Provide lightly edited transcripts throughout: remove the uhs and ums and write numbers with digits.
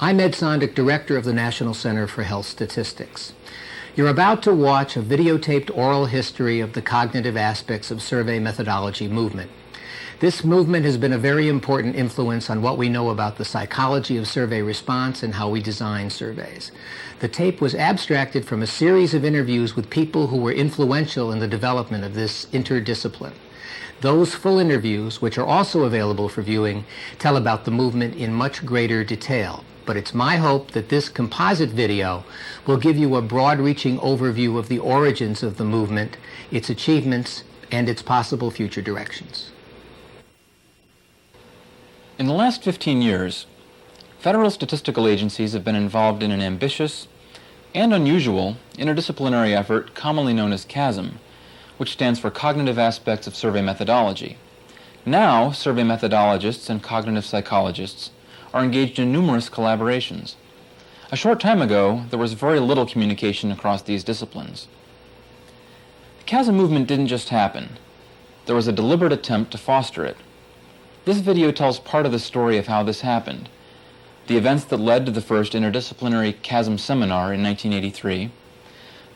I'm Ed Sondick, Director of the National Center for Health Statistics. You're about to watch a videotaped oral history of the cognitive aspects of survey methodology movement. This movement has been a very important influence on what we know about the psychology of survey response and how we design surveys. The tape was abstracted from a series of interviews with people who were influential in the development of this interdiscipline. Those full interviews, which are also available for viewing, tell about the movement in much greater detail. But it's my hope that this composite video will give you a broad-reaching overview of the origins of the movement, its achievements, and its possible future directions. In the last 15 years, federal statistical agencies have been involved in an ambitious and unusual interdisciplinary effort commonly known as CHASM, which stands for Cognitive Aspects of Survey Methodology. Now, survey methodologists and cognitive psychologists are engaged in numerous collaborations. A short time ago, there was very little communication across these disciplines. The CHASM movement didn't just happen. There was a deliberate attempt to foster it. This video tells part of the story of how this happened, the events that led to the first interdisciplinary CHASM seminar in 1983,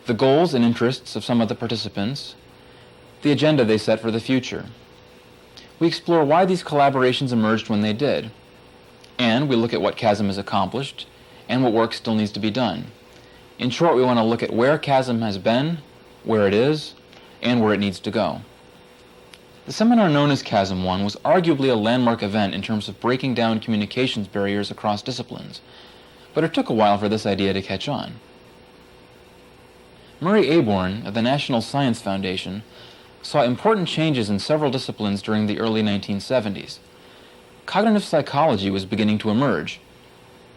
the goals and interests of some of the participants, the agenda they set for the future. We explore why these collaborations emerged when they did, and we look at what CHASM has accomplished and what work still needs to be done. In short, we want to look at where CHASM has been, where it is, and where it needs to go. The seminar known as CHASM 1 was arguably a landmark event in terms of breaking down communications barriers across disciplines, but it took a while for this idea to catch on. Murray Aborn of the National Science Foundation saw important changes in several disciplines during the early 1970s. Cognitive psychology was beginning to emerge,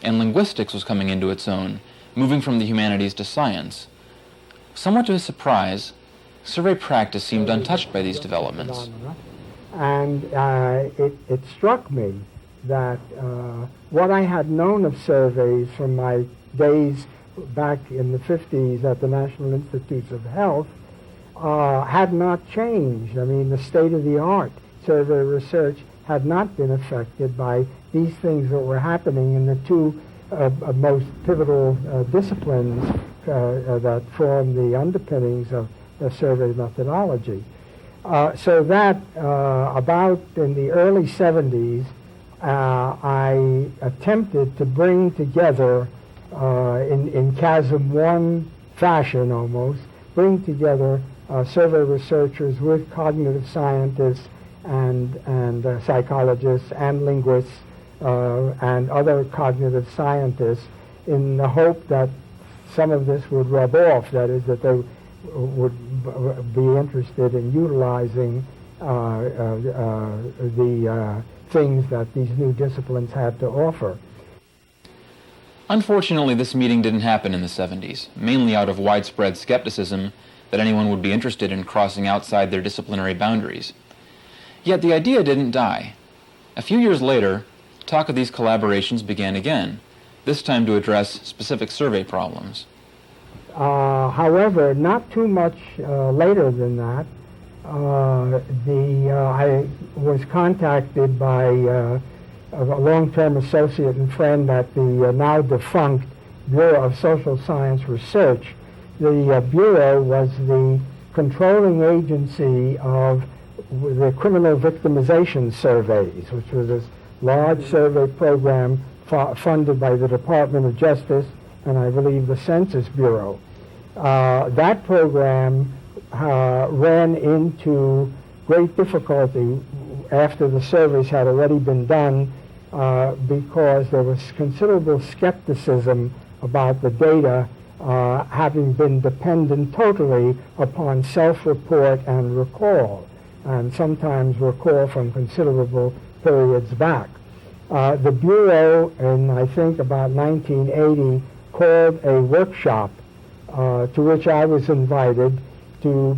and linguistics was coming into its own, moving from the humanities to science. Somewhat to his surprise, survey practice seemed untouched by these developments. And it struck me that what I had known of surveys from my days back in the 50s at the National Institutes of Health had not changed. I mean, the state-of-the-art survey research had not been affected by these things that were happening in the two most pivotal disciplines that form the underpinnings of the survey methodology. So that about in the early 70s, I attempted to bring together, in CHASM 1 fashion almost, bring together survey researchers with cognitive scientists and psychologists and linguists and other cognitive scientists in the hope that some of this would rub off, that is, that they would be interested in utilizing the things that these new disciplines had to offer. Unfortunately, this meeting didn't happen in the 70s, mainly out of widespread skepticism that anyone would be interested in crossing outside their disciplinary boundaries. Yet the idea didn't die. A few years later, talk of these collaborations began again, this time to address specific survey problems. However, not too much later than that, I was contacted by a long-term associate and friend at the now defunct Bureau of Social Science Research. The Bureau was the controlling agency of the criminal victimization surveys, which was this large survey program funded by the Department of Justice and I believe the Census Bureau. That program ran into great difficulty after the surveys had already been done because there was considerable skepticism about the data having been dependent totally upon self-report and recall, and sometimes recall from considerable periods back. The Bureau, in I think about 1980, called a workshop to which I was invited to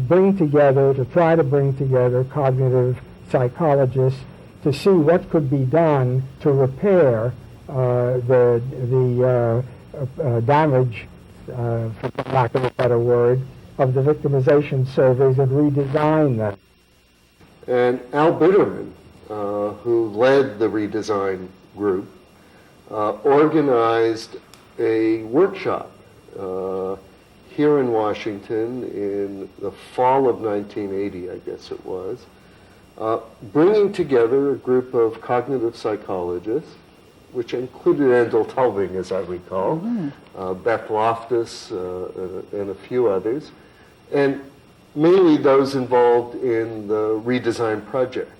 try to bring together cognitive psychologists to see what could be done to repair the damage, for lack of a better word, of the victimization surveys and redesign them. And Al Bitterman, who led the redesign group, organized a workshop here in Washington in the fall of 1980, I guess it was, bringing together a group of cognitive psychologists, which included Endel Tulving, as I recall, Beth Loftus, and a few others, and mainly those involved in the redesign project,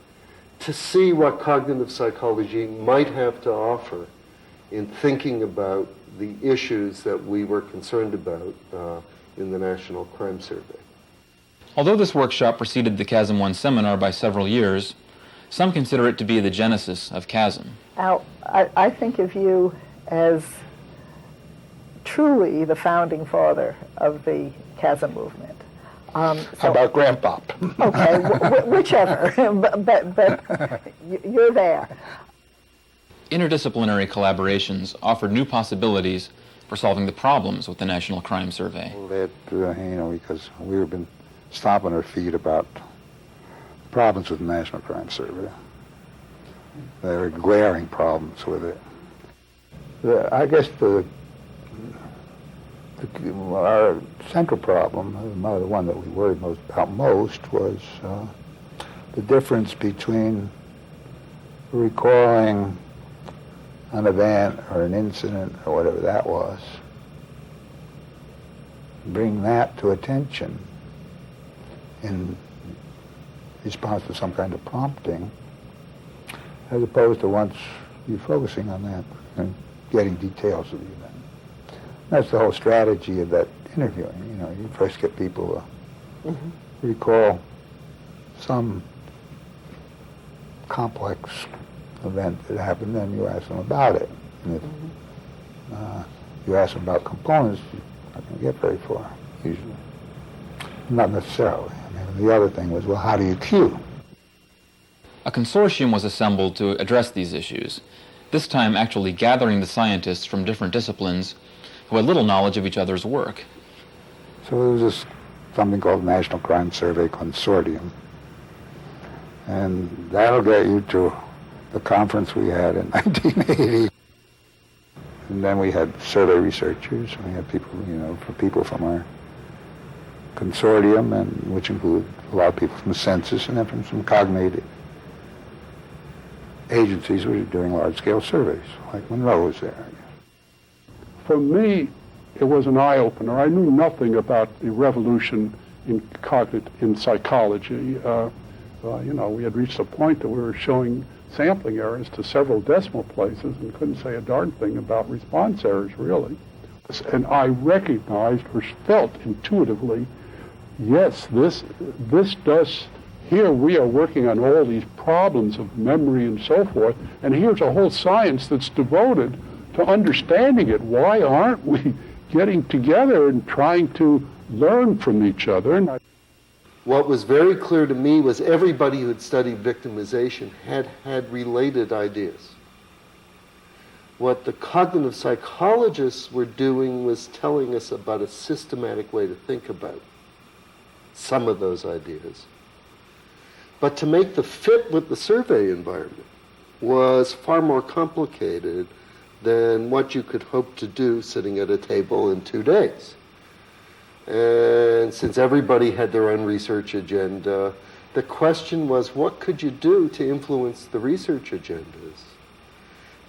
to see what cognitive psychology might have to offer in thinking about the issues that we were concerned about in the National Crime Survey. Although this workshop preceded the CHASM 1 seminar by several years, some consider it to be the genesis of CHASM. Al, I think of you as truly the founding father of the CHASM movement. How about Grandpop? Okay, whichever, but you're there. Interdisciplinary collaborations offered new possibilities for solving the problems with the National Crime Survey. That, because we've been stomping our feet about problems with the National Crime Survey. There are glaring problems with it. I guess our central problem, the one that we worried about most, was the difference between recalling an event or an incident or whatever that was, bring that to attention in response to some kind of prompting, as opposed to once you're focusing on that and getting details of the event. That's the whole strategy of that interviewing. You first get people to recall some complex event that happened, then you ask them about it. And if you ask them about components, you're not going to get very far, usually. Not necessarily. The other thing was, well, how do you cue? A consortium was assembled to address these issues, this time actually gathering the scientists from different disciplines who had little knowledge of each other's work. So there was something called National Crime Survey Consortium. And that'll get you to the conference we had in 1980. And then we had survey researchers. We had people, people from our consortium, and which include a lot of people from the census and then from some cognitive agencies which are doing large-scale surveys, like Monroe was there. For me, it was an eye-opener. I knew nothing about the revolution in psychology. We had reached a point that we were showing sampling errors to several decimal places and couldn't say a darn thing about response errors, really. And I recognized or felt intuitively, yes, this does, here we are working on all these problems of memory and so forth, and here's a whole science that's devoted to understanding it. Why aren't we getting together and trying to learn from each other? And what was very clear to me was everybody who had studied victimization had related ideas. What the cognitive psychologists were doing was telling us about a systematic way to think about some of those ideas. But to make the fit with the survey environment was far more complicated than what you could hope to do sitting at a table in 2 days. And since everybody had their own research agenda, the question was, what could you do to influence the research agendas,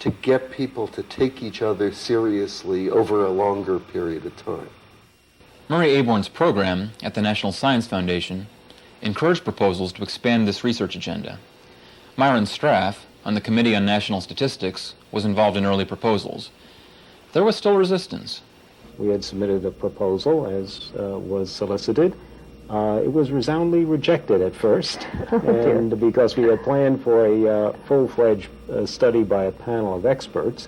to get people to take each other seriously over a longer period of time? Murray Aborn's program at the National Science Foundation encouraged proposals to expand this research agenda. Myron Straff, on the Committee on National Statistics, was involved in early proposals. There was still resistance. We had submitted a proposal, as was solicited. It was resoundingly rejected at first, and because we had planned for a full-fledged study by a panel of experts,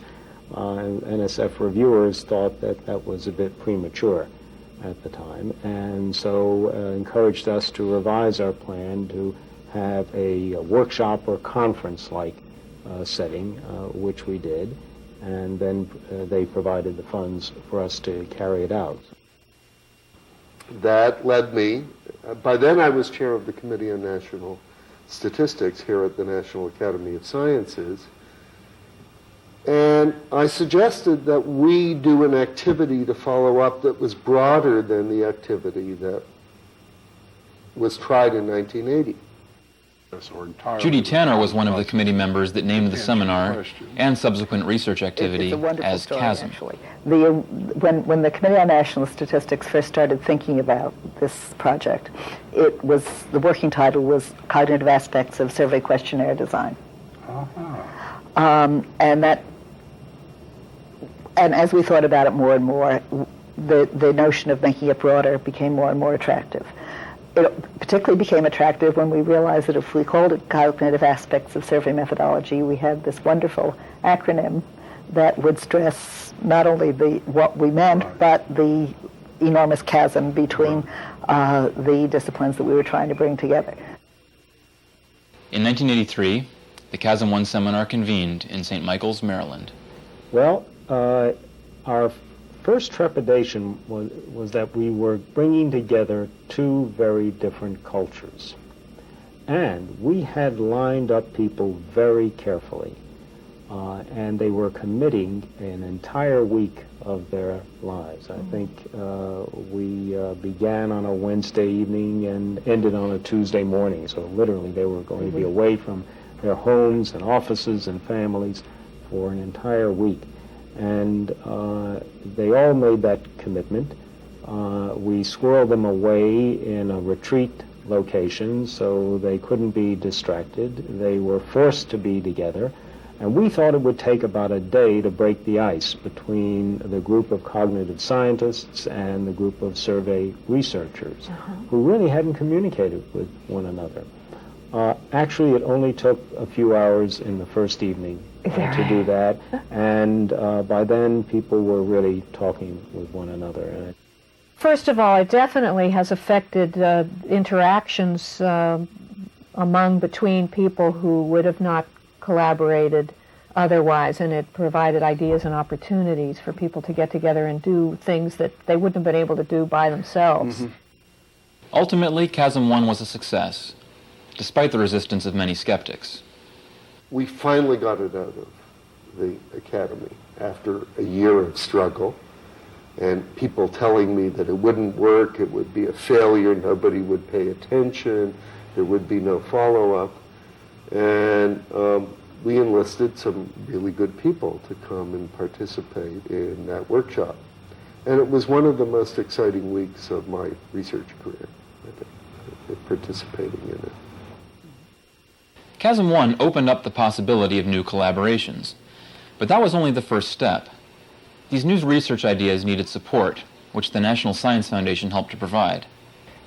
and NSF reviewers thought that that was a bit premature at the time, and so encouraged us to revise our plan to have a workshop or conference-like setting, which we did, and then they provided the funds for us to carry it out. That led me, by then I was chair of the Committee on National Statistics here at the National Academy of Sciences, And I suggested that we do an activity to follow up that was broader than the activity that was tried in 1980. Judy Tanner was one of the committee members that named the seminar and subsequent research activity It's a wonderful as story, CHASM. actually. When the Committee on National Statistics first started thinking about this project, the working title was Cognitive Aspects of Survey Questionnaire Design. And as we thought about it more and more, the notion of making it broader became more and more attractive. It particularly became attractive when we realized that if we called it Cognitive Aspects of Survey Methodology, we had this wonderful acronym that would stress not only what we meant, but the enormous chasm between the disciplines that we were trying to bring together. In 1983, the CHASM 1 seminar convened in St. Michael's, Maryland. Well, our first trepidation was that we were bringing together two very different cultures. And we had lined up people very carefully. And they were committing an entire week of their lives. I think we began on a Wednesday evening and ended on a Tuesday morning. So literally they were going to be away from their homes and offices and families for an entire week. And they all made that commitment. We squirreled them away in a retreat location so they couldn't be distracted. They were forced to be together. And we thought it would take about a day to break the ice between the group of cognitive scientists and the group of survey researchers who really hadn't communicated with one another. Actually, it only took a few hours in the first evening to do that, and by then people were really talking with one another. First of all, it definitely has affected interactions between people who would have not collaborated otherwise, and it provided ideas and opportunities for people to get together and do things that they wouldn't have been able to do by themselves. Ultimately, CHASM 1 was a success, despite the resistance of many skeptics. We finally got it out of the academy after a year of struggle, and people telling me that it wouldn't work, it would be a failure, nobody would pay attention, there would be no follow-up. And we enlisted some really good people to come and participate in that workshop. And it was one of the most exciting weeks of my research career, I think, participating in it. CHASM 1 opened up the possibility of new collaborations, but that was only the first step. These new research ideas needed support, which the National Science Foundation helped to provide.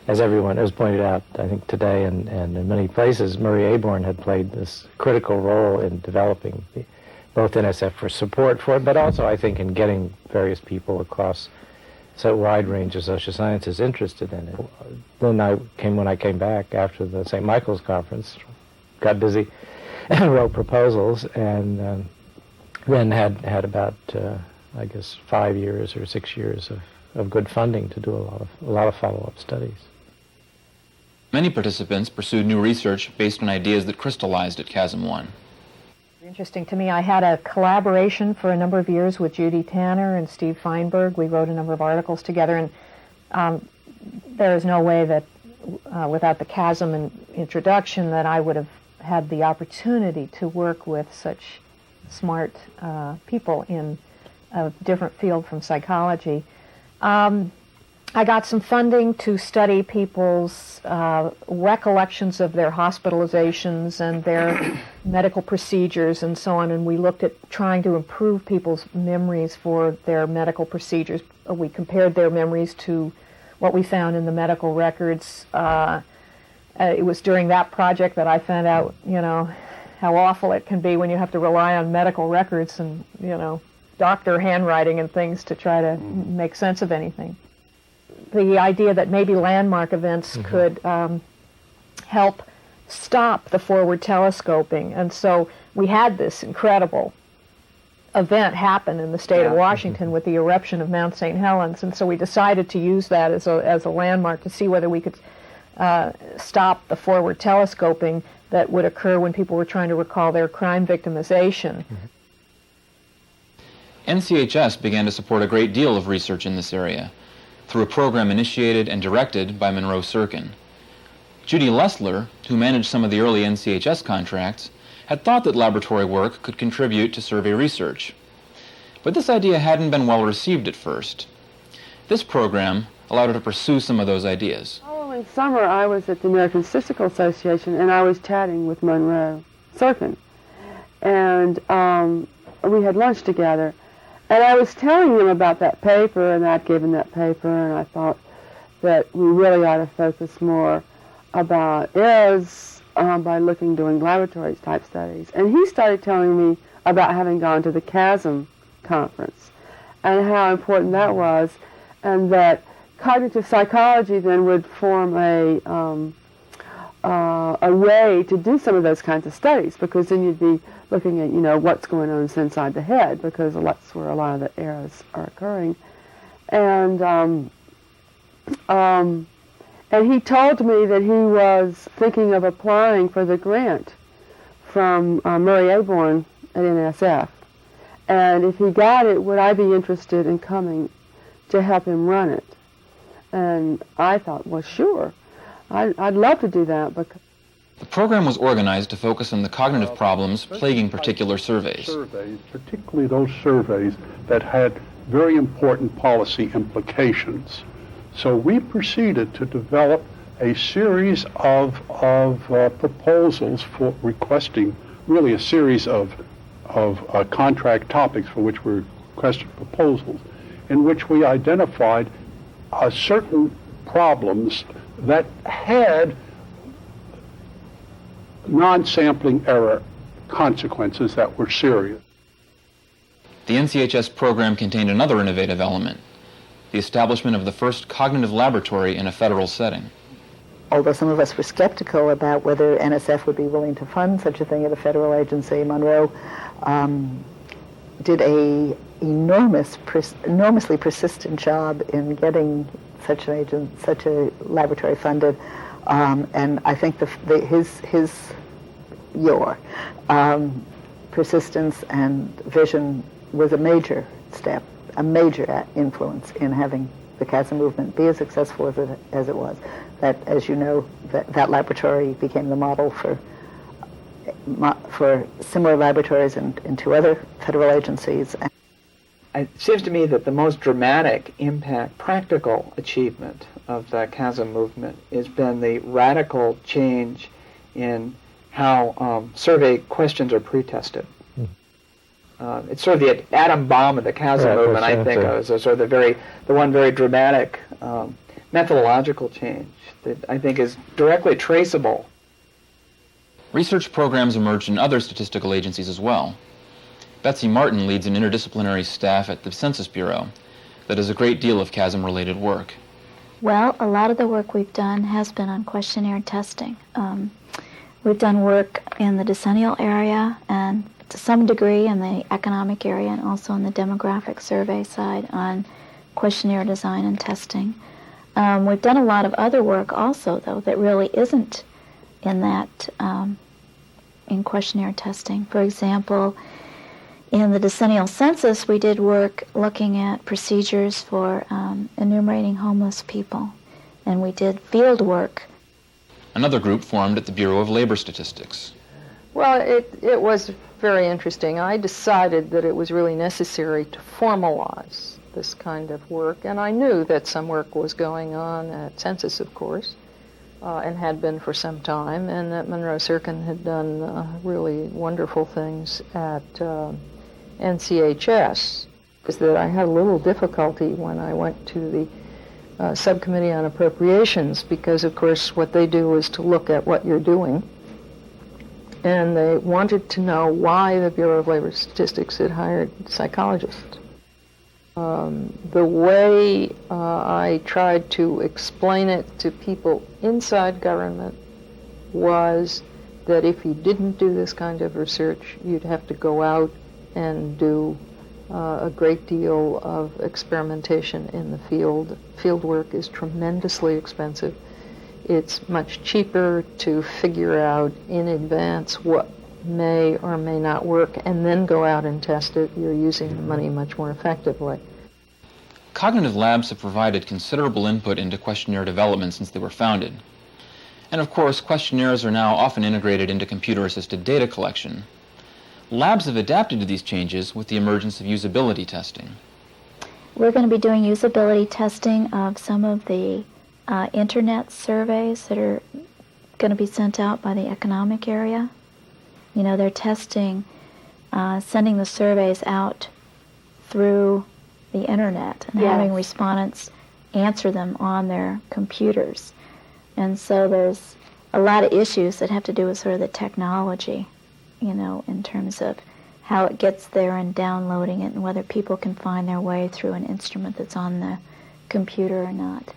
As everyone has pointed out, I think today and in many places, Murray Aborn had played this critical role in developing both NSF for support for it, but also I think in getting various people across so wide range of social sciences interested in it. Then when I came back after the St. Michael's conference, got busy and wrote proposals, and then had about, I guess, 5 years or 6 years of good funding to do a lot of follow-up studies. Many participants pursued new research based on ideas that crystallized at CHASM 1. Interesting to me, I had a collaboration for a number of years with Judy Tanner and Steve Feinberg. We wrote a number of articles together, and there is no way that without the CHASM and introduction that I would have had the opportunity to work with such smart people in a different field from psychology. I got some funding to study people's recollections of their hospitalizations and their medical procedures and so on, and we looked at trying to improve people's memories for their medical procedures. We compared their memories to what we found in the medical records. It was during that project that I found out, how awful it can be when you have to rely on medical records and, doctor handwriting and things to try to make sense of anything. The idea that maybe landmark events could help stop the forward telescoping. And so we had this incredible event happen in the state of Washington with the eruption of Mount St. Helens. And so we decided to use that as a landmark to see whether we could stop the forward telescoping that would occur when people were trying to recall their crime victimization. NCHS began to support a great deal of research in this area through a program initiated and directed by Monroe Sirkin. Judy Lessler, who managed some of the early NCHS contracts, had thought that laboratory work could contribute to survey research. But this idea hadn't been well received at first. This program allowed her to pursue some of those ideas. In summer, I was at the American Statistical Association, and I was chatting with Monroe Sirkin. And we had lunch together. And I was telling him about that paper, and I'd given that paper, and I thought that we really ought to focus more about errors by doing laboratory type studies. And he started telling me about having gone to the CHASM conference and how important that was, and that cognitive psychology then would form a way to do some of those kinds of studies, because then you'd be looking at, what's going on inside the head, because that's where a lot of the errors are occurring. And he told me that he was thinking of applying for the grant from Murray Aborn at NSF. And if he got it, would I be interested in coming to help him run it? And I thought, well, sure. I'd love to do that. Because the program was organized to focus on the cognitive problems plaguing particular surveys. Particularly those surveys that had very important policy implications. So we proceeded to develop a series of proposals for requesting, really a series of contract topics for which we requested proposals, in which we identified certain problems that had non-sampling error consequences that were serious. The NCHS program contained another innovative element, the establishment of the first cognitive laboratory in a federal setting. Although some of us were skeptical about whether NSF would be willing to fund such a thing at a federal agency, Monroe did a enormously persistent job in getting such a laboratory funded, and I think your persistence and vision was a major step, a major influence in having the CHASM movement be as successful as it was. That, as you know, that laboratory became the model for similar laboratories in two other federal agencies. It seems to me that the most dramatic impact, practical achievement of the CHASM movement has been the radical change in how survey questions are pre-tested. It's sort of the atom bomb of the CHASM movement, I think, is sort of the one very dramatic methodological change that I think is directly traceable. Research programs emerged in other statistical agencies as well. Betsy Martin leads an interdisciplinary staff at the Census Bureau that does a great deal of CHASM-related work. Well, a lot of the work we've done has been on questionnaire testing. We've done work in the decennial area and to some degree in the economic area and also in the demographic survey side on questionnaire design and testing. We've done a lot of other work also, though, that really isn't in that, in questionnaire testing. For example, in the decennial census, we did work looking at procedures for enumerating homeless people, and we did field work. Another group formed at the Bureau of Labor Statistics. Well, it was very interesting. I decided that it was really necessary to formalize this kind of work, and I knew that some work was going on at Census, of course, and had been for some time, and that Monroe Sirkin had done really wonderful things at NCHS. Is that I had a little difficulty when I went to the Subcommittee on Appropriations, because, of course, what they do is to look at what you're doing, and they wanted to know why the Bureau of Labor Statistics had hired psychologists. The way I tried to explain it to people inside government was that if you didn't do this kind of research, you'd have to go out and do a great deal of experimentation in the field. Field work is tremendously expensive. It's much cheaper to figure out in advance what may or may not work and then go out and test it, you're using the money much more effectively. Cognitive labs have provided considerable input into questionnaire development since they were founded. And of course, questionnaires are now often integrated into computer-assisted data collection. Labs have adapted to these changes with the emergence of usability testing. We're going to be doing usability testing of some of the internet surveys that are going to be sent out by the economic area. You know, they're testing, sending the surveys out through the internet and having respondents answer them on their computers. And so there's a lot of issues that have to do with sort of the technology, you know, in terms of how it gets there and downloading it and whether people can find their way through an instrument that's on the computer or not.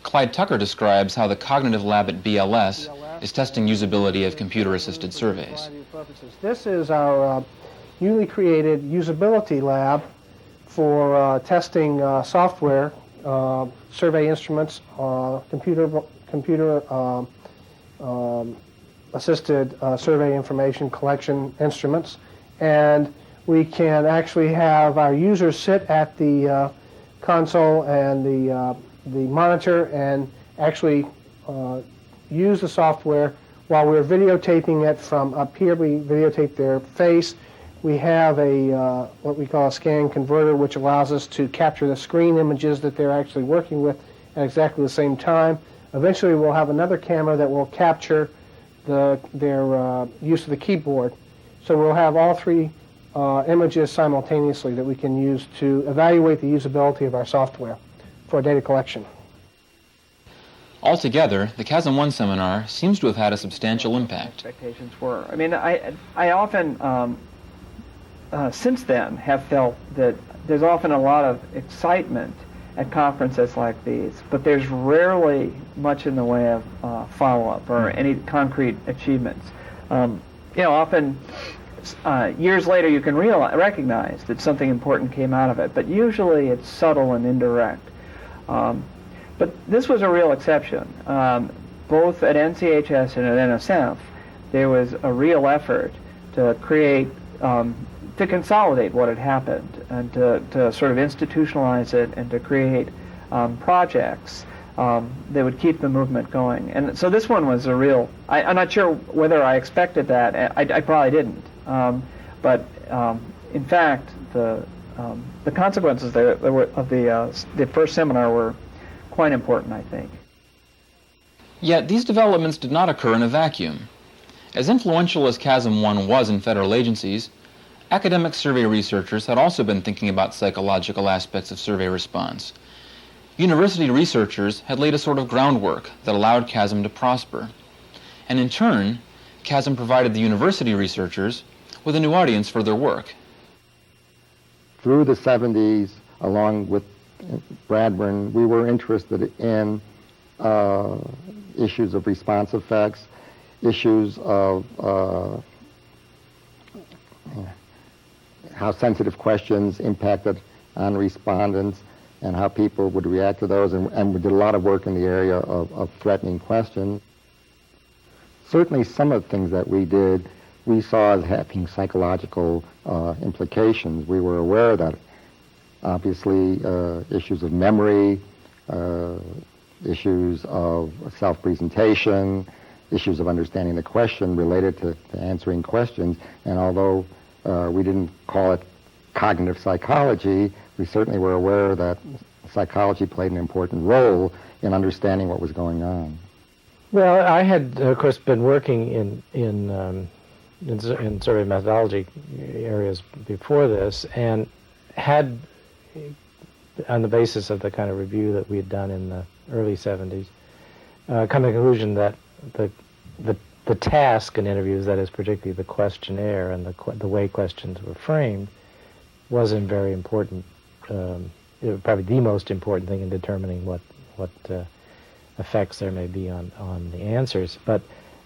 Clyde Tucker describes how the cognitive lab at BLS is testing usability of computer-assisted surveys. This is our newly created usability lab for testing software, survey instruments, computer assisted survey information collection instruments, and we can actually have our users sit at the console and the monitor and actually use the software while we're videotaping it from up here. We videotape their face. We have a what we call a scan converter, which allows us to capture the screen images that they're actually working with at exactly the same time. Eventually, we'll have another camera that will capture their use of the keyboard. So we'll have all three images simultaneously that we can use to evaluate the usability of our software for data collection. Altogether, the CHASM 1 seminar seems to have had a substantial impact. Expectations were. I mean, I often, since then, have felt that there's often a lot of excitement at conferences like these, but there's rarely much in the way of follow-up or any concrete achievements. You know, often years later you can recognize that something important came out of it, but usually it's subtle and indirect. But this was a real exception. Both at NCHS and at NSF, there was a real effort to create, to consolidate what had happened and to sort of institutionalize it and to create projects that would keep the movement going. And so this one was a real, I'm not sure whether I expected that. I probably didn't. But in fact, the consequences of the first seminar were quite important, I think. Yet these developments did not occur in a vacuum. As influential as CHASM 1 was in federal agencies, academic survey researchers had also been thinking about psychological aspects of survey response. University researchers had laid a sort of groundwork that allowed CHASM to prosper. And in turn, CHASM provided the university researchers with a new audience for their work. Through the 70s, along with Bradburn, we were interested in issues of response effects, issues of how sensitive questions impacted on respondents and how people would react to those, and we did a lot of work in the area of threatening questions. Certainly some of the things that we did we saw as having psychological implications. We were aware that obviously issues of memory, issues of self-presentation, issues of understanding the question related to answering questions, and although we didn't call it cognitive psychology, we certainly were aware that psychology played an important role in understanding what was going on. Well, I had, of course, been working in survey methodology areas before this, and had, on the basis of the kind of review that we had done in the early 70s, come to the conclusion that the task in interviews, that is particularly the questionnaire and the way questions were framed, wasn't very important. Probably the most important thing in determining what effects there may be on the answers. But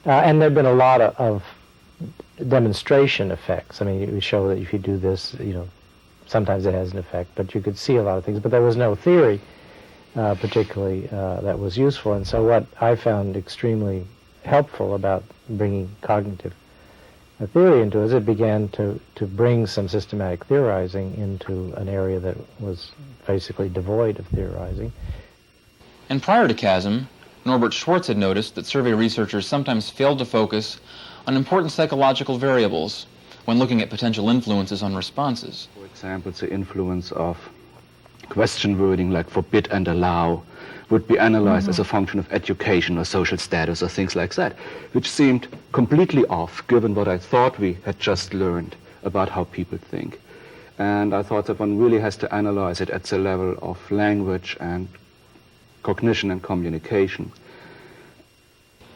and there've been a lot of demonstration effects. I mean, we show that if you do this, sometimes it has an effect, but you could see a lot of things. But there was no theory, particularly, that was useful. And so what I found extremely helpful about bringing cognitive a theory into it, it began to bring some systematic theorizing into an area that was basically devoid of theorizing. And prior to CHASM, Norbert Schwartz had noticed that survey researchers sometimes failed to focus on important psychological variables when looking at potential influences on responses. For example, the influence of question wording like forbid and allow would be analyzed as a function of education or social status or things like that, which seemed completely off given what I thought we had just learned about how people think. And I thought that one really has to analyze it at the level of language and cognition and communication.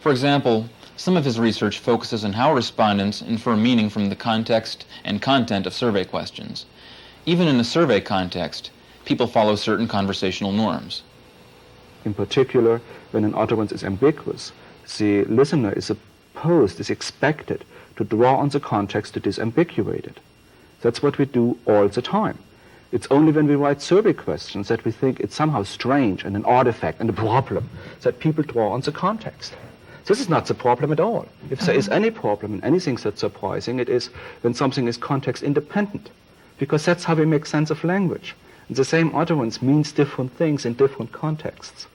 For example, some of his research focuses on how respondents infer meaning from the context and content of survey questions. Even in a survey context, people follow certain conversational norms. In particular, when an utterance is ambiguous, the listener is expected to draw on the context to disambiguate it. That's what we do all the time. It's only when we write survey questions that we think it's somehow strange and an artifact and a problem that people draw on the context. This is not the problem at all. If there is any problem in anything that's surprising, it is when something is context independent, because that's how we make sense of language. And the same utterance means different things in different contexts.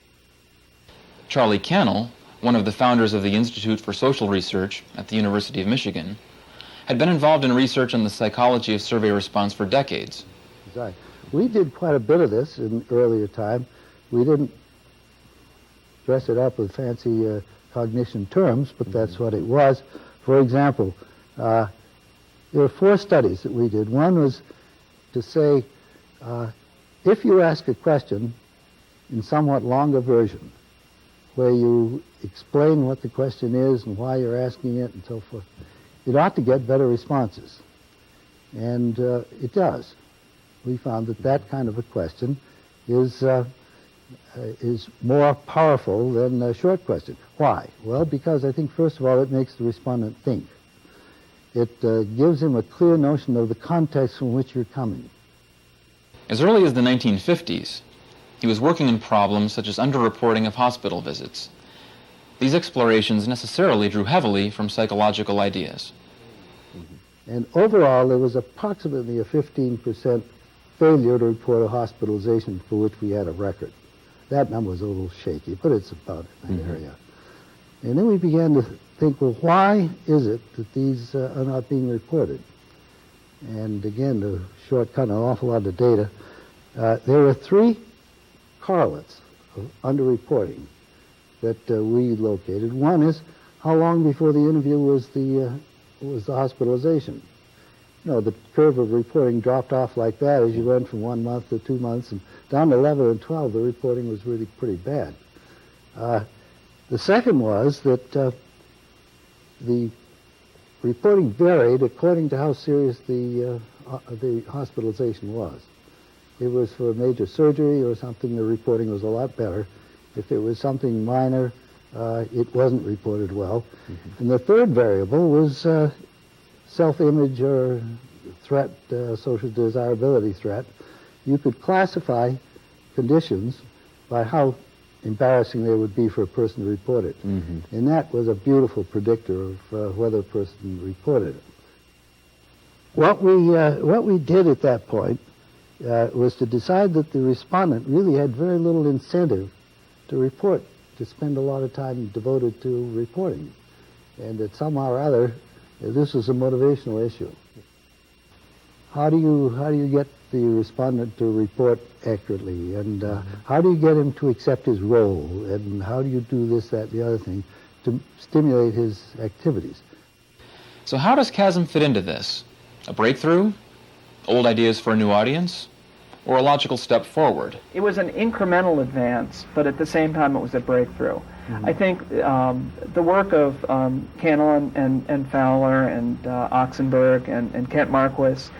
Charlie Cannell, one of the founders of the Institute for Social Research at the University of Michigan, had been involved in research on the psychology of survey response for decades. We did quite a bit of this in earlier time. We didn't dress it up with fancy cognition terms, but that's what it was. For example, there were 4 studies that we did. One was to say, if you ask a question in somewhat longer version, where you explain what the question is and why you're asking it and so forth, it ought to get better responses. And it does. We found that that kind of a question is more powerful than a short question. Why? Well, because I think, first of all, it makes the respondent think. It gives him a clear notion of the context from which you're coming. As early as the 1950s, he was working on problems such as underreporting of hospital visits. These explorations necessarily drew heavily from psychological ideas. And overall, there was approximately a 15% failure to report a hospitalization for which we had a record. That number was a little shaky, but it's about in that area. And then we began to think, well, why is it that these are not being reported? And again, to shortcut an awful lot of data, there were 3 correlates of underreporting that we located. One is how long before the interview was the hospitalization. You know, the curve of reporting dropped off like that as you went from 1 month to 2 months, and down to 11 and 12, the reporting was really pretty bad. The second was that the reporting varied according to how serious the hospitalization was. If it was for a major surgery or something, the reporting was a lot better. If it was something minor, it wasn't reported well. And the third variable was self-image or threat, social desirability threat. You could classify conditions by how embarrassing they would be for a person to report it. And that was a beautiful predictor of whether a person reported it. What we did at that point was to decide that the respondent really had very little incentive to report, to spend a lot of time devoted to reporting, and that somehow or other this was a motivational issue. How do you get the respondent to report accurately, and how do you get him to accept his role, and how do you do this, that, the other thing to stimulate his activities? So how does CHASM fit into this? A breakthrough? Old ideas for a new audience? Or a logical step forward? It was an incremental advance, but at the same time it was a breakthrough. I think the work of Cannell and Fowler and Oxenberg and Kent Marquis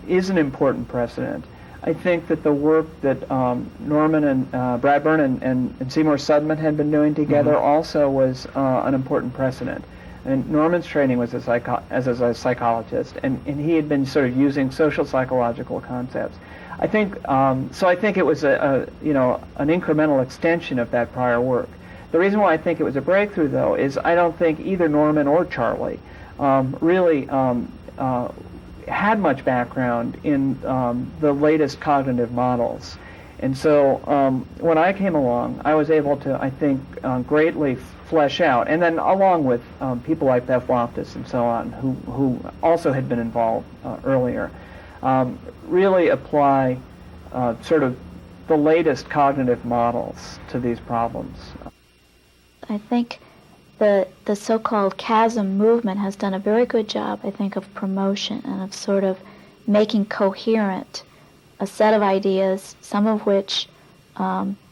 is an important precedent. I think that the work that Norman and Bradburn and Seymour Sudman had been doing together also was an important precedent. And Norman's training was as a psychologist, and he had been sort of using social psychological concepts. I think so. I think it was an incremental extension of that prior work. The reason why I think it was a breakthrough, though, is I don't think either Norman or Charlie really had much background in the latest cognitive models. And so when I came along, I was able to, I think, greatly flesh out, and then along with people like Beth Loftus and so on, who also had been involved earlier, really apply sort of the latest cognitive models to these problems. I think the so-called chasm movement has done a very good job, I think, of promotion and of sort of making coherent a set of ideas, some of which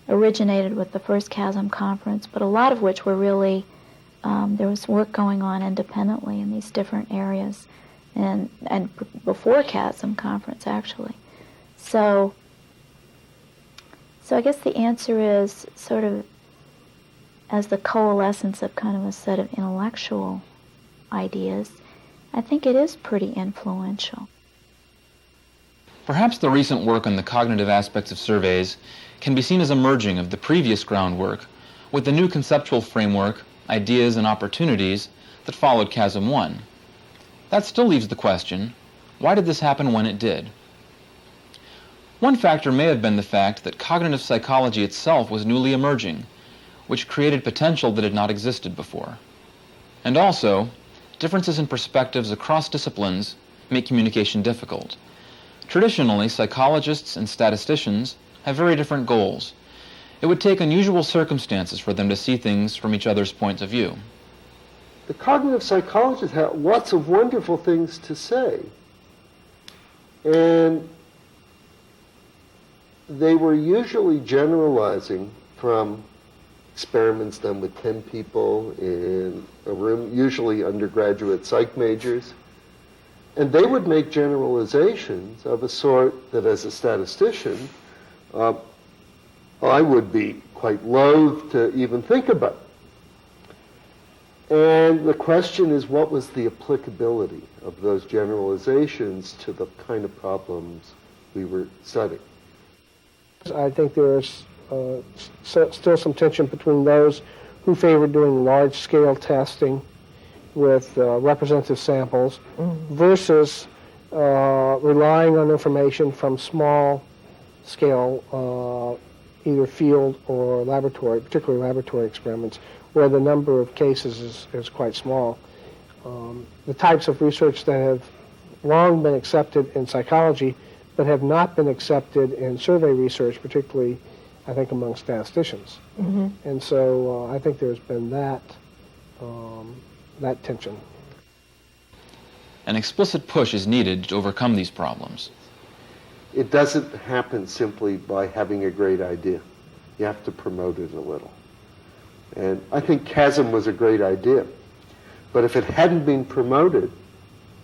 originated with the first chasm conference, but a lot of which were really, there was work going on independently in these different areas, and before chasm conference, actually. So I guess the answer is sort of as the coalescence of kind of a set of intellectual ideas, I think it is pretty influential. Perhaps the recent work on the cognitive aspects of surveys can be seen as a merging of the previous groundwork with the new conceptual framework, ideas, and opportunities that followed Chasm 1. That still leaves the question, why did this happen when it did? One factor may have been the fact that cognitive psychology itself was newly emerging, which created potential that had not existed before. And also, differences in perspectives across disciplines make communication difficult. Traditionally, psychologists and statisticians have very different goals. It would take unusual circumstances for them to see things from each other's points of view. The cognitive psychologists had lots of wonderful things to say. And they were usually generalizing from experiments done with 10 people in a room, usually undergraduate psych majors. And they would make generalizations of a sort that, as a statistician, I would be quite loath to even think about. And the question is, what was the applicability of those generalizations to the kind of problems we were studying? I think there's still some tension between those who favor doing large-scale testing with representative samples versus relying on information from small-scale either field or laboratory, particularly laboratory experiments, where the number of cases is quite small. The types of research that have long been accepted in psychology but have not been accepted in survey research, particularly, I think, among statisticians. And so I think there's been that tension. An explicit push is needed to overcome these problems. It doesn't happen simply by having a great idea. You have to promote it a little. And I think Chasm was a great idea. But if it hadn't been promoted,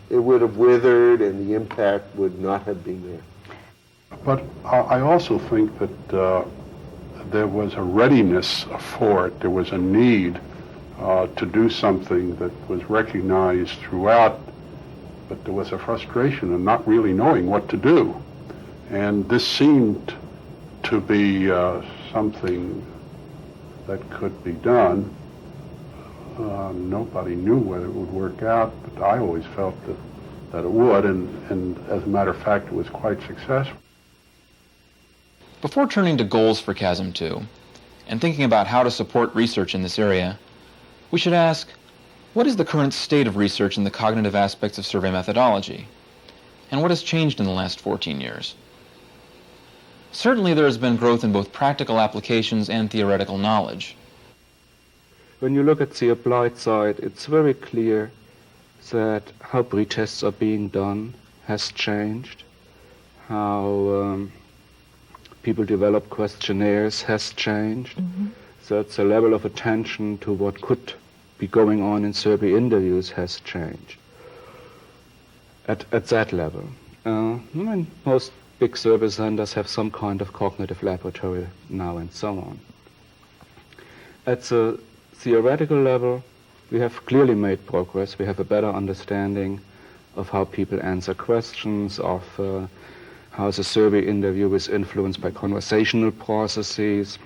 it would have withered and the impact would not have been there. But I also think that there was a readiness for it. There was a need to do something that was recognized throughout, but there was a frustration in not really knowing what to do. And this seemed to be something that could be done. Nobody knew whether it would work out, but I always felt that it would, and as a matter of fact, it was quite successful. Before turning to goals for Chasm 2, and thinking about how to support research in this area, we should ask, what is the current state of research in the cognitive aspects of survey methodology? And what has changed in the last 14 years? Certainly there has been growth in both practical applications and theoretical knowledge. When you look at the applied side, it's very clear that how pretests are being done has changed, how people develop questionnaires has changed, that the level of attention to what could be going on in survey interviews has changed at that level. Most big survey centers have some kind of cognitive laboratory now and so on. At the theoretical level, we have clearly made progress. We have a better understanding of how people answer questions, of how the survey interview is influenced by conversational processes,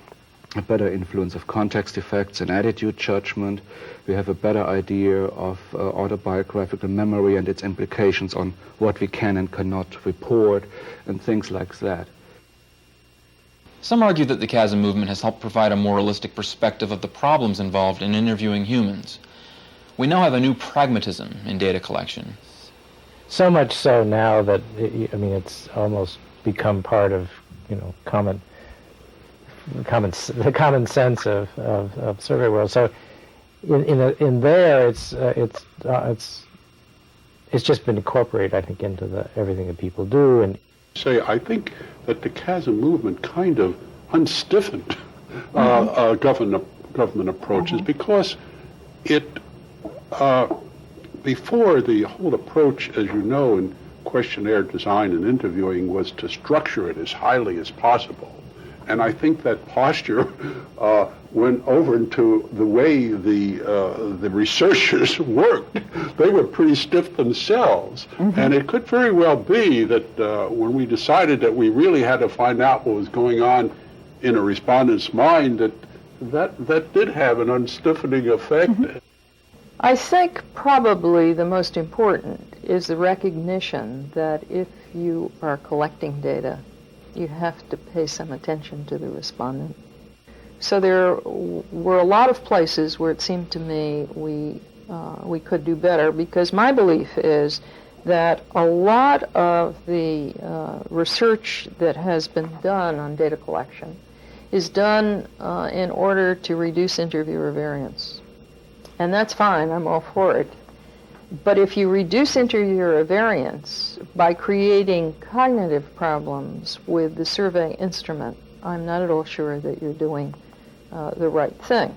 a better influence of context effects and attitude judgment. We have a better idea of autobiographical memory and its implications on what we can and cannot report and things like that. Some argue that the chasm movement has helped provide a more realistic perspective of the problems involved in interviewing humans. We now have a new pragmatism in data collection. So much so now that, it's almost become part of, the common sense of survey world. So in there, it's just been incorporated, I think, into everything that people do. And I think that the chasm movement kind of unstiffened government approaches because it, before the whole approach, as you know, in questionnaire design and interviewing was to structure it as highly as possible. And I think that posture went over into the way the researchers worked. They were pretty stiff themselves. Mm-hmm. And it could very well be that when we decided that we really had to find out what was going on in a respondent's mind, that did have an unstiffening effect. Mm-hmm. I think probably the most important is the recognition that if you are collecting data, you have to pay some attention to the respondent. So there were a lot of places where it seemed to me we could do better, because my belief is that a lot of the research that has been done on data collection is done in order to reduce interviewer variance. And that's fine, I'm all for it. But if you reduce interviewer variance by creating cognitive problems with the survey instrument, I'm not at all sure that you're doing the right thing.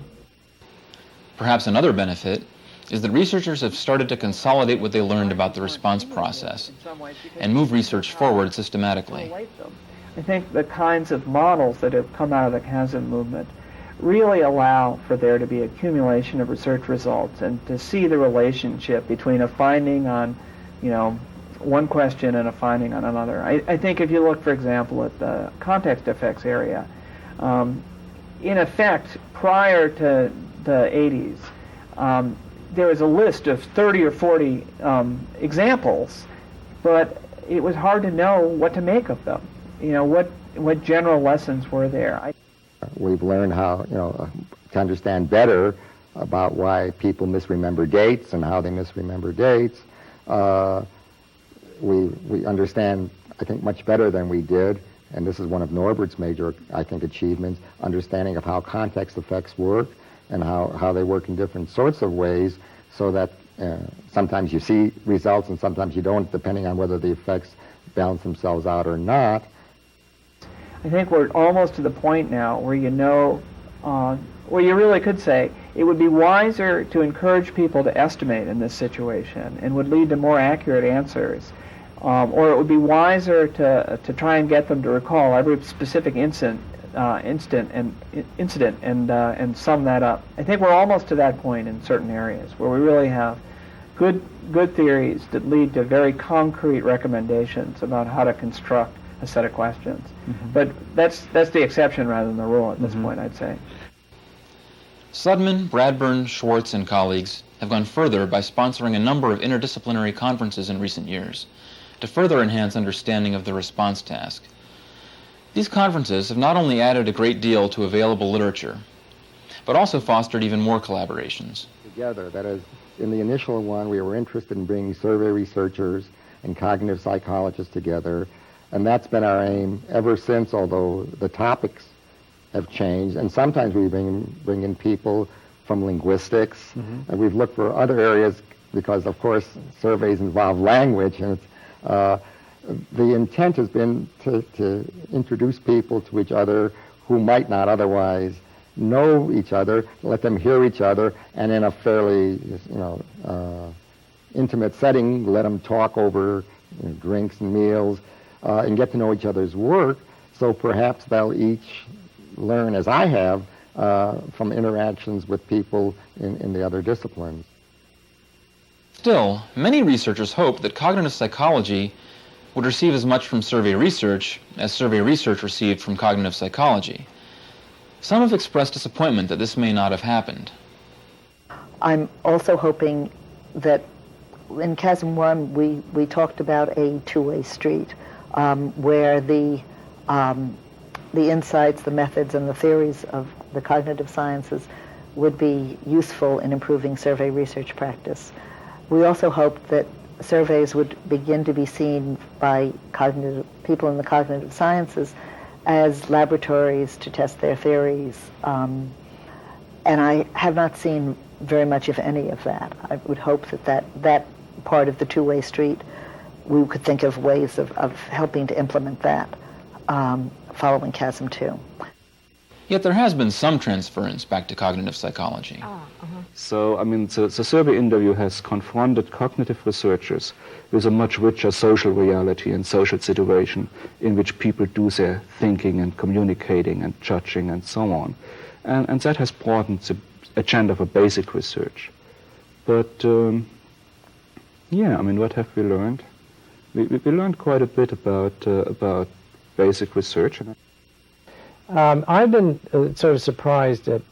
Perhaps another benefit is that researchers have started to consolidate what they learned about the response process and move research forward systematically. I think the kinds of models that have come out of the chasm movement really allow for there to be accumulation of research results and to see the relationship between a finding on, one question and a finding on another. I think if you look, for example, at the context effects area, in effect, prior to the 80s, there was a list of 30 or 40 examples, but it was hard to know what to make of them. What general lessons were there. We've learned how, to understand better about why people misremember dates and how they misremember dates. We understand, I think, much better than we did, and this is one of Norbert's major, I think, achievements, understanding of how context effects work and how they work in different sorts of ways, so that sometimes you see results and sometimes you don't, depending on whether the effects balance themselves out or not. I think we're almost to the point now where where you really could say it would be wiser to encourage people to estimate in this situation and would lead to more accurate answers, or it would be wiser to try and get them to recall every specific incident and sum that up. I think we're almost to that point in certain areas where we really have good theories that lead to very concrete recommendations about how to construct a set of questions. Mm-hmm. But that's the exception rather than the rule at this point, I'd say. Sudman, Bradburn, Schwartz, and colleagues have gone further by sponsoring a number of interdisciplinary conferences in recent years to further enhance understanding of the response task. These conferences have not only added a great deal to available literature, but also fostered even more collaborations. Together, that is, in the initial one, we were interested in bringing survey researchers and cognitive psychologists together. And that's been our aim ever since, although the topics have changed. And sometimes we bring in people from linguistics. Mm-hmm. And we've looked for other areas because, of course, surveys involve language. And the intent has been to introduce people to each other who might not otherwise know each other, let them hear each other, and in a fairly, intimate setting, let them talk over drinks and meals. And get to know each other's work, so perhaps they'll each learn, as I have, from interactions with people in the other disciplines. Still, many researchers hope that cognitive psychology would receive as much from survey research as survey research received from cognitive psychology. Some have expressed disappointment that this may not have happened. I'm also hoping that in CHASM 1 we talked about a two-way street where the insights, the methods, and the theories of the cognitive sciences would be useful in improving survey research practice. We also hope that surveys would begin to be seen by people in the cognitive sciences as laboratories to test their theories. And I have not seen very much, if any, of that. I would hope that part of the two-way street, we could think of ways of helping to implement that following CHASM 2. Yet there has been some transference back to cognitive psychology. So, I mean, the survey interview has confronted cognitive researchers with a much richer social reality and social situation in which people do their thinking and communicating and judging and so on. And that has broadened the agenda for basic research. But, yeah, I mean, what have we learned? We learned quite a bit about basic research. I've been sort of surprised at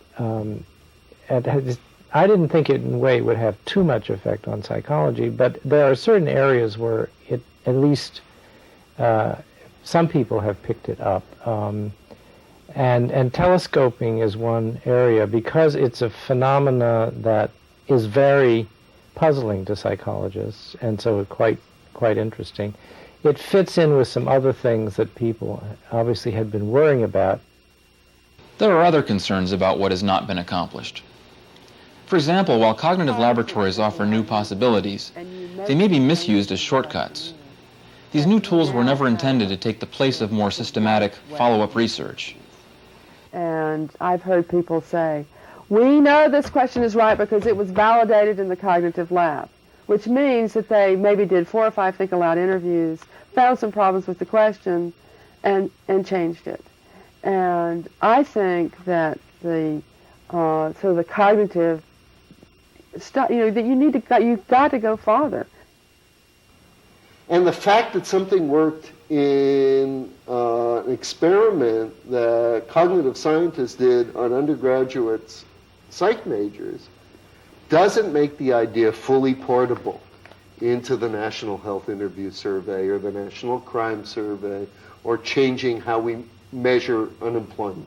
I didn't think it in a way would have too much effect on psychology, but there are certain areas where it, at least some people have picked it up. And telescoping is one area because it's a phenomena that is very puzzling to psychologists, and so quite interesting. It fits in with some other things that people obviously had been worrying about. There are other concerns about what has not been accomplished. For example, while cognitive laboratories offer new possibilities, they may be misused as shortcuts. These new tools were never intended to take the place of more systematic follow-up research. And I've heard people say, we know this question is right because it was validated in the cognitive lab, which means that they maybe did 4 or 5 think aloud interviews, found some problems with the question, and changed it. And I think that the cognitive stuff, that you've got to go farther. And the fact that something worked in an experiment that cognitive scientists did on undergraduates, psych majors, doesn't make the idea fully portable into the National Health Interview Survey or the National Crime Survey or changing how we measure unemployment.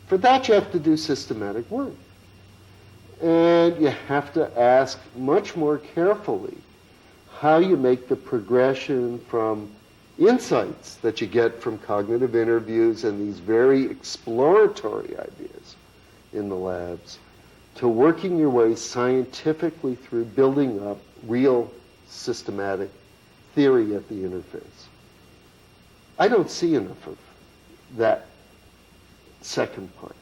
For that, you have to do systematic work. And you have to ask much more carefully how you make the progression from insights that you get from cognitive interviews and these very exploratory ideas in the labs to working your way scientifically through building up real systematic theory at the interface. I don't see enough of that second part.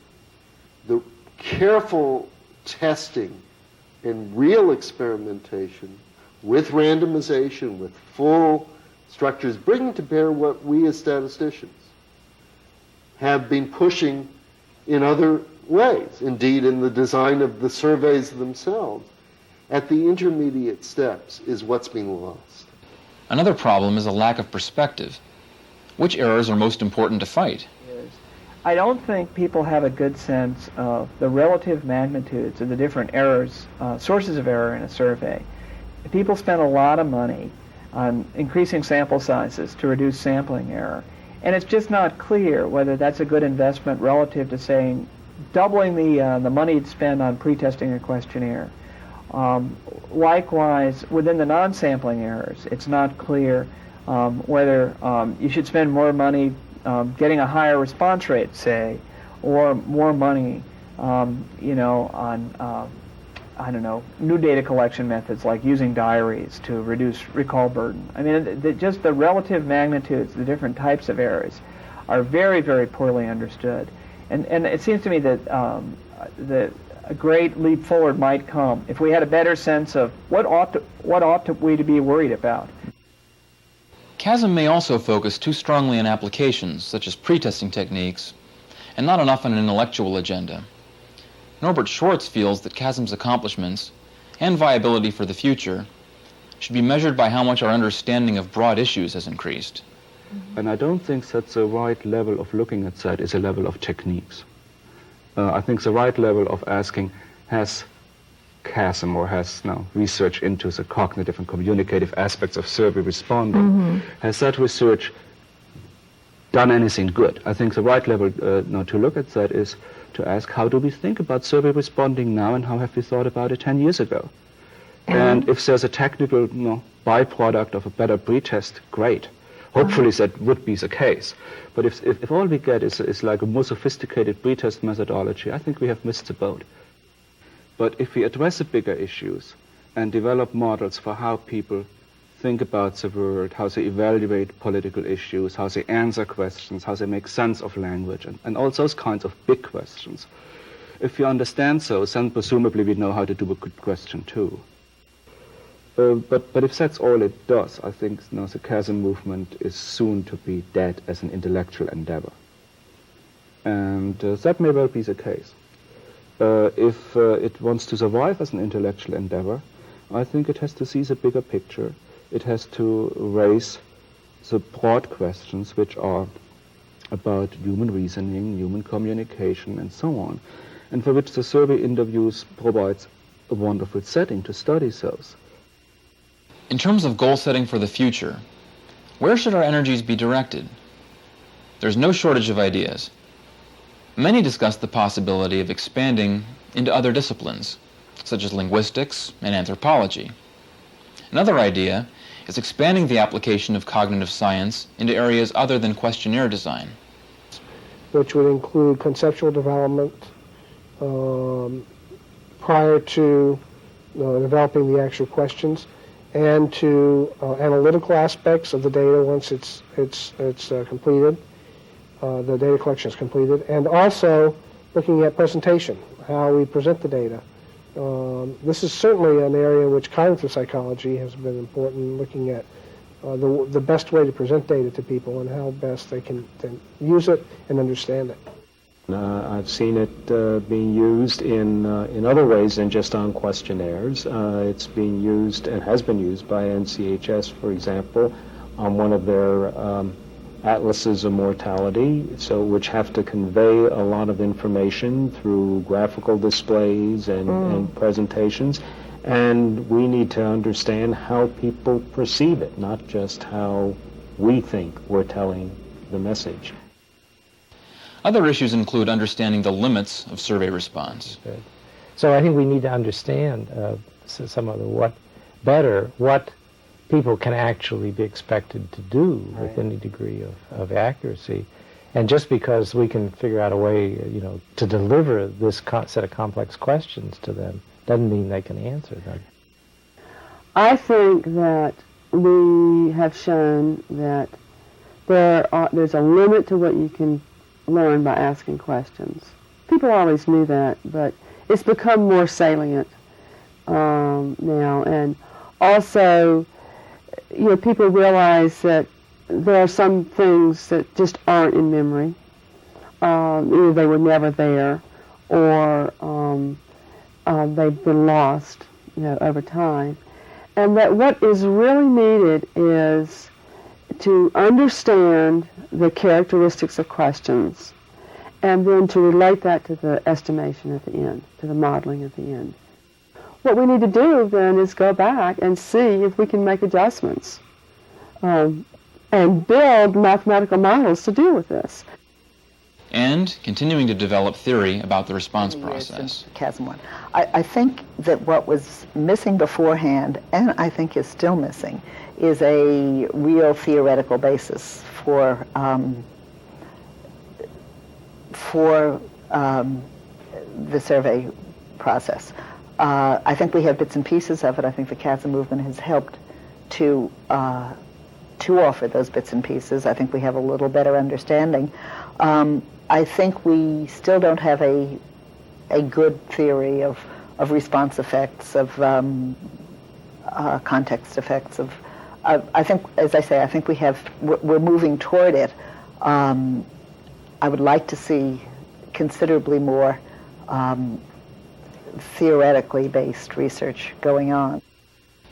The careful testing and real experimentation with randomization, with full structures, bringing to bear what we as statisticians have been pushing in other ways, indeed in the design of the surveys themselves, at the intermediate steps is what's being lost. Another problem is a lack of perspective. Which errors are most important to fight? I don't think people have a good sense of the relative magnitudes of the different errors, sources of error in a survey. People spend a lot of money on increasing sample sizes to reduce sampling error, and it's just not clear whether that's a good investment relative to saying doubling the money you'd spend on pre-testing a questionnaire. Likewise, within the non-sampling errors, it's not clear whether you should spend more money getting a higher response rate, say, or more money, on I don't know, new data collection methods like using diaries to reduce recall burden. I mean, just the relative magnitudes, the different types of errors, are very, very poorly understood. And it seems to me that a great leap forward might come if we had a better sense of what ought we to be worried about. CHASM may also focus too strongly on applications, such as pre-testing techniques, and not enough on an intellectual agenda. Norbert Schwartz feels that CHASM's accomplishments and viability for the future should be measured by how much our understanding of broad issues has increased. And I don't think that the right level of looking at that is a level of techniques. I think the right level of asking, has CHASM or has research into the cognitive and communicative aspects of survey responding, has that research done anything good? I think the right level to look at that is to ask, how do we think about survey responding now and how have we thought about it 10 years ago? And if there's a technical byproduct of a better pretest, great. Hopefully that would be the case. But if all we get is like a more sophisticated pretest methodology, I think we have missed the boat. But if we address the bigger issues and develop models for how people think about the world, how they evaluate political issues, how they answer questions, how they make sense of language, and all those kinds of big questions, if we understand those, then presumably we know how to do a good question too. But if that's all it does, I think the CHASM movement is soon to be dead as an intellectual endeavor. And that may well be the case. If it wants to survive as an intellectual endeavor, I think it has to see the bigger picture. It has to raise the broad questions which are about human reasoning, human communication, and so on, and for which the survey interviews provides a wonderful setting to study those. In terms of goal setting for the future, where should our energies be directed? There's no shortage of ideas. Many discuss the possibility of expanding into other disciplines, such as linguistics and anthropology. Another idea is expanding the application of cognitive science into areas other than questionnaire design, which would include conceptual development prior to developing the actual questions, and to analytical aspects of the data once it's completed, the data collection is completed, and also looking at presentation, how we present the data. This is certainly an area in which cognitive psychology has been important, looking at the best way to present data to people and how best they can use it and understand it. I've seen it being used in other ways than just on questionnaires. It's being used and has been used by NCHS, for example, on one of their atlases of mortality, which have to convey a lot of information through graphical displays and presentations. And we need to understand how people perceive it, not just how we think we're telling the message. Other issues include understanding the limits of survey response. Good. So I think we need to understand some of what people can actually be expected to do with any degree of accuracy. And just because we can figure out a way, to deliver this set of complex questions to them, doesn't mean they can answer them. I think that we have shown that there's a limit to what you can learn by asking questions. People always knew that, but it's become more salient now. And also, people realize that there are some things that just aren't in memory. Either they were never there, or they've been lost, over time. And that what is really needed is to understand the characteristics of questions, and then to relate that to the estimation at the end, to the modeling at the end. What we need to do then is go back and see if we can make adjustments and build mathematical models to deal with this. And continuing to develop theory about the response process. CHASM 1. I think that what was missing beforehand, and I think is still missing, is a real theoretical basis for the survey process. I think we have bits and pieces of it. I think the CHASM movement has helped to offer those bits and pieces. I think we have a little better understanding. I think we still don't have a good theory of response effects, of context effects. I think, as I say, I think we're moving toward it. I would like to see considerably more theoretically based research going on.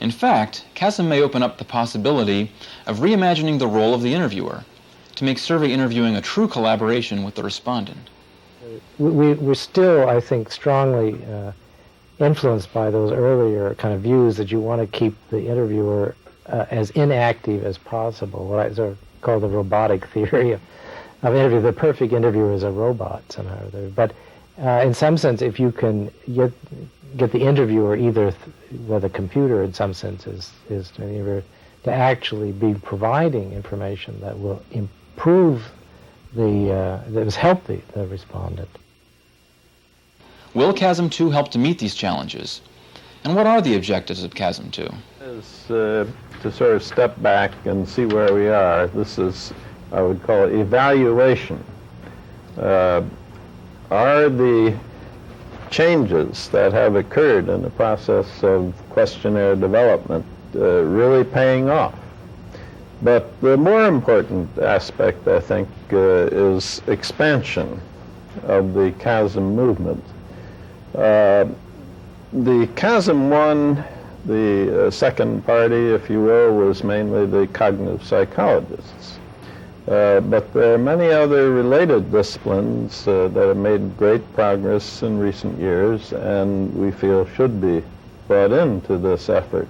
In fact, CHASM may open up the possibility of reimagining the role of the interviewer to make survey interviewing a true collaboration with the respondent. We're still, I think, strongly influenced by those earlier kind of views that you want to keep the interviewer as inactive as possible, what I sort of call the robotic theory of interview. The perfect interviewer is a robot somehow. But in some sense, if you can get the interviewer either with a computer, in some sense, is to actually be providing information that will improve that will help the respondent. Will CHASM 2 help to meet these challenges? And what are the objectives of CHASM 2? Is to sort of step back and see where we are. This is, I would call it, evaluation. Are the changes that have occurred in the process of questionnaire development really paying off? But the more important aspect, I think, is expansion of the CHASM movement. The CHASM 1, the second party, if you will, was mainly the cognitive psychologists. But there are many other related disciplines that have made great progress in recent years and we feel should be brought into this effort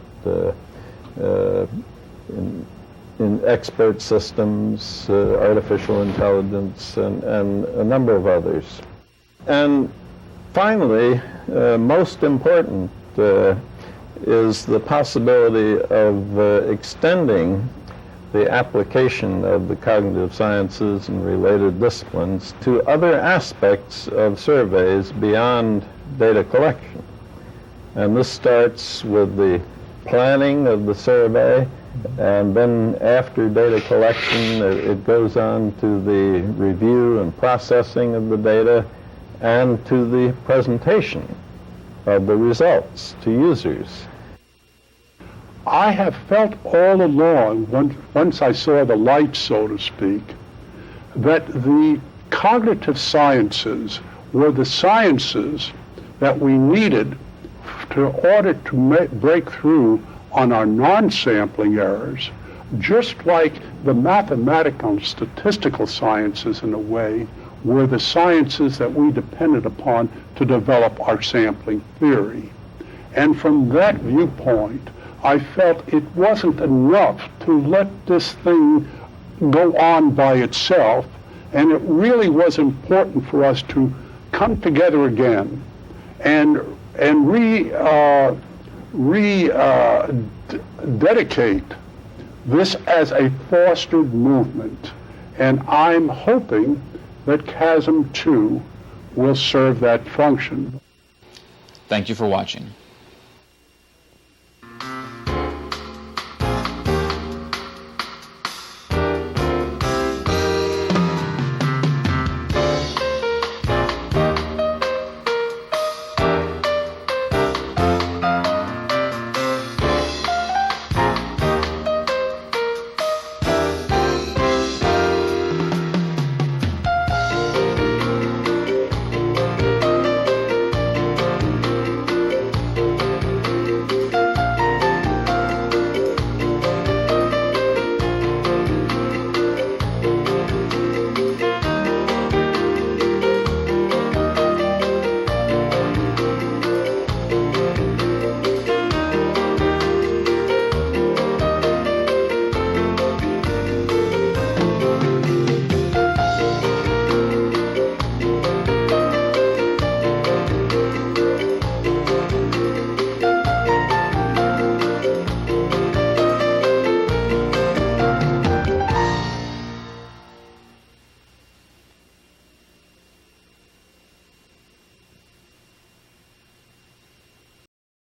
in expert systems, artificial intelligence, and a number of others. And finally, most important is the possibility of extending the application of the cognitive sciences and related disciplines to other aspects of surveys beyond data collection. And this starts with the planning of the survey, and then after data collection, it goes on to the review and processing of the data and to the presentation of the results to users. I have felt all along, once I saw the light, so to speak, that the cognitive sciences were the sciences that we needed in order to break through on our non-sampling errors, just like the mathematical and statistical sciences, in a way, were the sciences that we depended upon to develop our sampling theory. And from that viewpoint, I felt it wasn't enough to let this thing go on by itself, and it really was important for us to come together again and dedicate this as a fostered movement. And I'm hoping that CHASM 2 will serve that function. Thank you for watching.